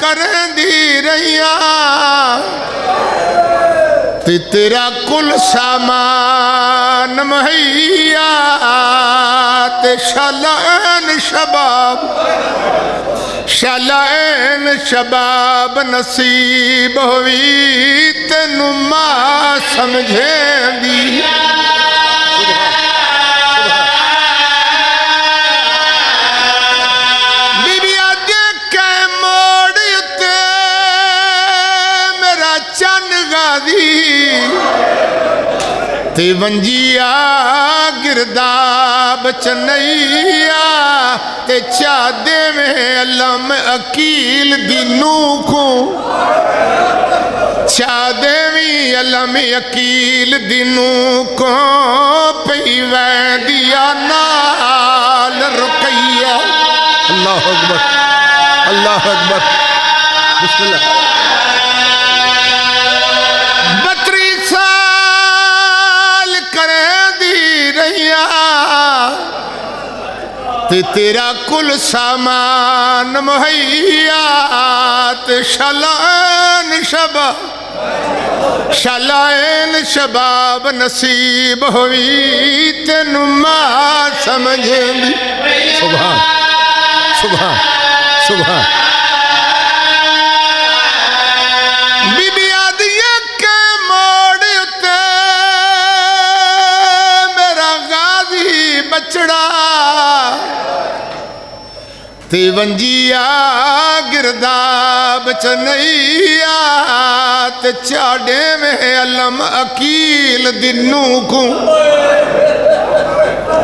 کریں دی رہیاں تے تیرا کل سامان مہیا تے شالائن شباب نصیب ہوئی تینو ماں سمجھیں دی تے ونجیا گرداب چنیا تے چادے میں علم اکیل دینو کو چادے میں علم اکیل دینو کو پیویں دیا نال رقیہ اللہ اکبر اللہ اکبر بسم اللہ تیرا کل سامان مہیات شالائن شباب نصیب ہوئی تینو ماں سمجھیں دی سبحان سبحان سبحان بی بی آدھیا کے موڑ تے میرا غازی بچڑا تے ونجیا گرداب چنیا تے چاڑے میں علم اکیل دنوں کو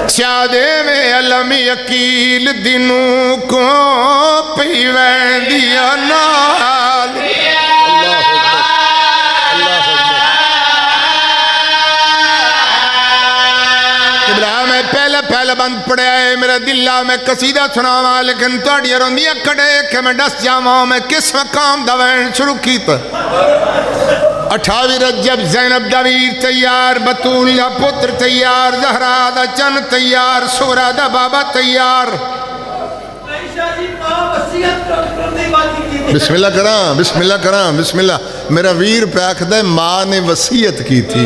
چاڑے میں علم اکیل دنوں کو پیویں دیا نال میں پہلے بند پڑیا ہے میرا دلہ میں قصیدہ سناواں لیکن توڑی روندیاں کڑے کہ میں ڈس جاواں میں کس مقام دوائن شروع کی تا 28 رجب زینب دویر تیار بطول دا پتر تیار زہرا دا چن تیار سورہ دا بابا تیار بسم اللہ کرام بسم اللہ کرام بسم اللہ میرا ویر پہ آکھ دے ماں نے وصیت کی تھی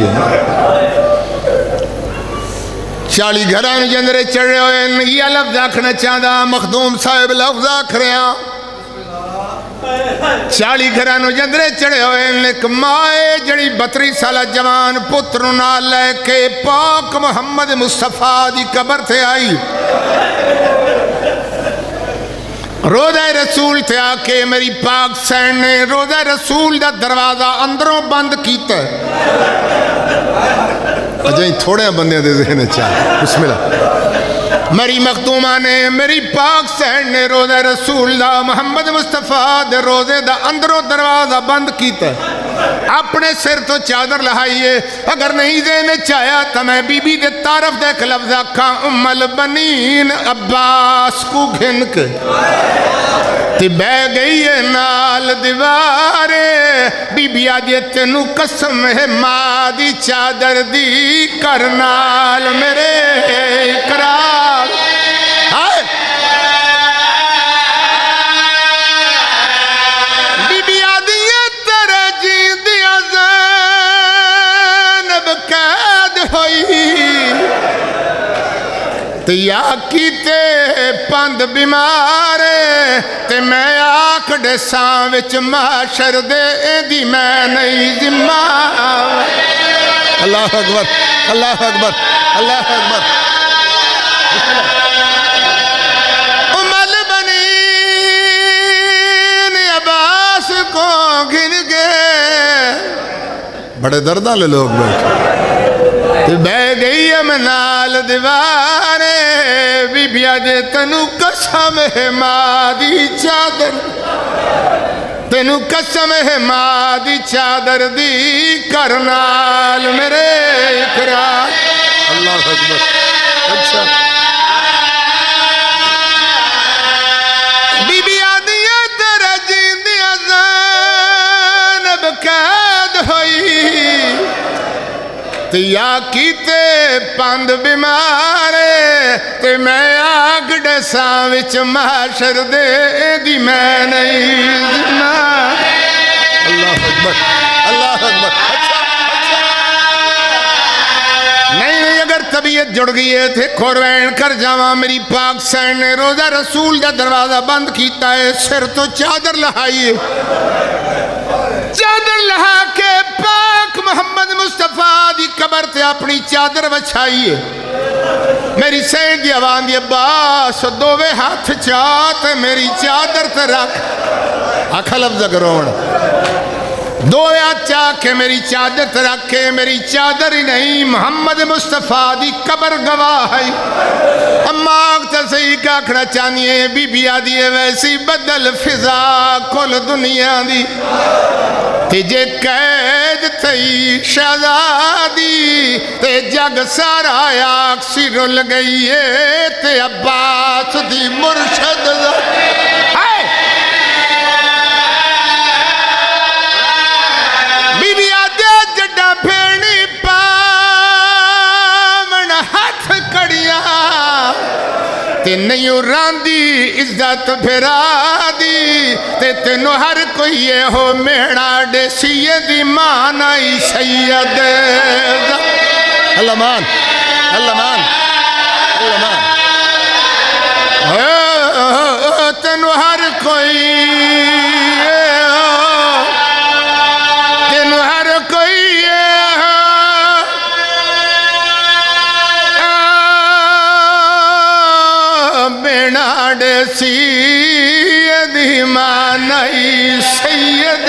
40 گھران جندرے چڑھ رہے ہوئے یہ لفظ آکھنا چاہتا مخدوم صاحب لفظ آکھ رہے ہیں 40 گھران جندرے چڑھے ہوئے ایک مائے جڑی 32 سالہ جوان پتر نہ لے کے پاک محمد مصطفیٰ دی قبر تھے آئی روضہ رسول تھے آکے میری پاک سین نے روضہ رسول دا دروازہ اندروں بند کیتا ہے اجائیں تھوڑے بندے دے ذہن چاہے بسم اللہ میری مخدومہ نے میری پاک سہن نے روضہ رسول دا محمد مصطفیٰ دے روضے دا اندروں دروازہ بند کیتا ہے اپنے سر تو چادر لہائیے اگر نہیں دینے چاہیا تو میں بی بی دے تعرف دیکھ لفظہ کھا ام البنین عباس کو گھن کے تی بے گئی ہے نال دیوارے بی بی آدھے تینو قسم ہے مادی چادر دی کرنال میرے اقرار بی بی آدھے تیرے جین دیا زینب قید ہوئی تے یا کیتے پند بیمارے تے میں آکھ دے سانوچ معاشر دے دی میں نہیں ذمہ اللہ اکبر اللہ اکبر اللہ اکبر ام البنین عباس کو گھن گئے بڑے دردہ لے لوگ بیٹھے بے گئی منال دیوانے بی بی آدھے تنو قسم ہے مادی چادر تینو قسم ہے مادی چادر دی کرنال میرے اقرار اللہ اکبر اچھا بی بی آدھی تیرے جیندی زینب قید ہوئی یا کیتے پند بیمارے تے میں آگ ڈے ویساں وچ محشر دے دی میں نہیں اللہ اکبر اللہ اکبر نہیں اگر طبیعت جڑ گئی ہے تھے کھوروین کر جاواں میری پاک سین نے روزہ رسول دا دروازہ بند کیتا ہے سر تو چادر لہائیے چادر لہا کے پاک محمد مصطفیٰ دی قبر تے اپنی چادر وچھائیے میری سین دی آوان دی عباس دووے ہاتھ چاہتے میری چادر تے رکھ آکھا لفظ گروڑ دو ہاتھ چاہ کے میری چادر تے رکھے میری چادر ہی نہیں محمد مصطفیٰ دی قبر گواہ ہے اما آگتا صحیح کا کھڑا چانیے بی بی آدھی ہے ویسی بدل فضا کل دنیا دی تے جے قید تھی شہزادی تے جگ سارا آکسی رل گئی ہے تے عباس دی مرشد بی بی آدھے جڈا پھیڑی پاون ہاتھ کڑیا تے نیو راندی عزت پھرا دی تے تینو ہر کوئی یہ ہو میڑا ڈے سیدی مانائی سید اللہ مان اللہ مان اللہ مان تینو ہر کوئی تینو ہر کوئی سیدی مانائی سید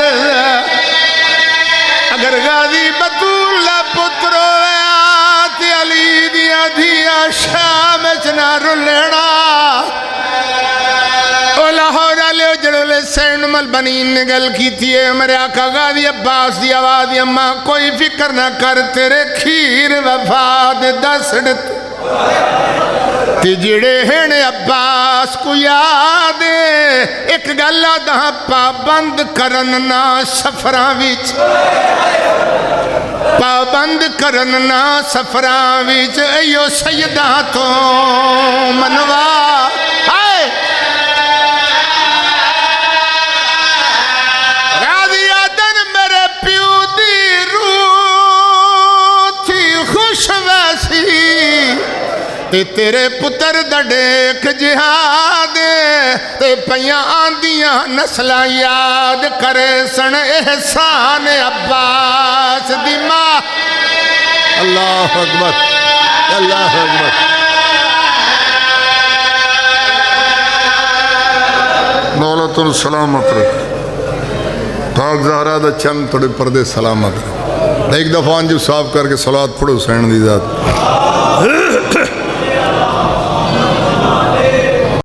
اگر غازی بطولہ پترو آت علی دیا دیا شام چنا رلیڑا او لاہور علیہ جڑولے سین مل بنین نگل کی تھی میرے آقا غازی عباس دی آواز اماں کوئی فکر نہ کر تیرے کھیر وفاد دسڑت تی جڑے ہیں عباس کو یاد ایک گلہ دہاں پابند کرننا سفراں وچ پابند کرننا سفراں وچ ایو سیدہ تو منوا راضی آدن میرے پیو دی روح تھی خوش ویسی تیرے پتر دڑیک جہاد تے پیاں آندیاں نسلہ یاد کرے سن احسان عباس دی ماں اللہ اکبر اللہ اکبر مولا تن سلامت رکھ پاک زہرہ دا چند تھوڑے پردے سلامت رکھ ایک دفعہ انجو صاف کر کے صلوات پڑھو سین دی ذات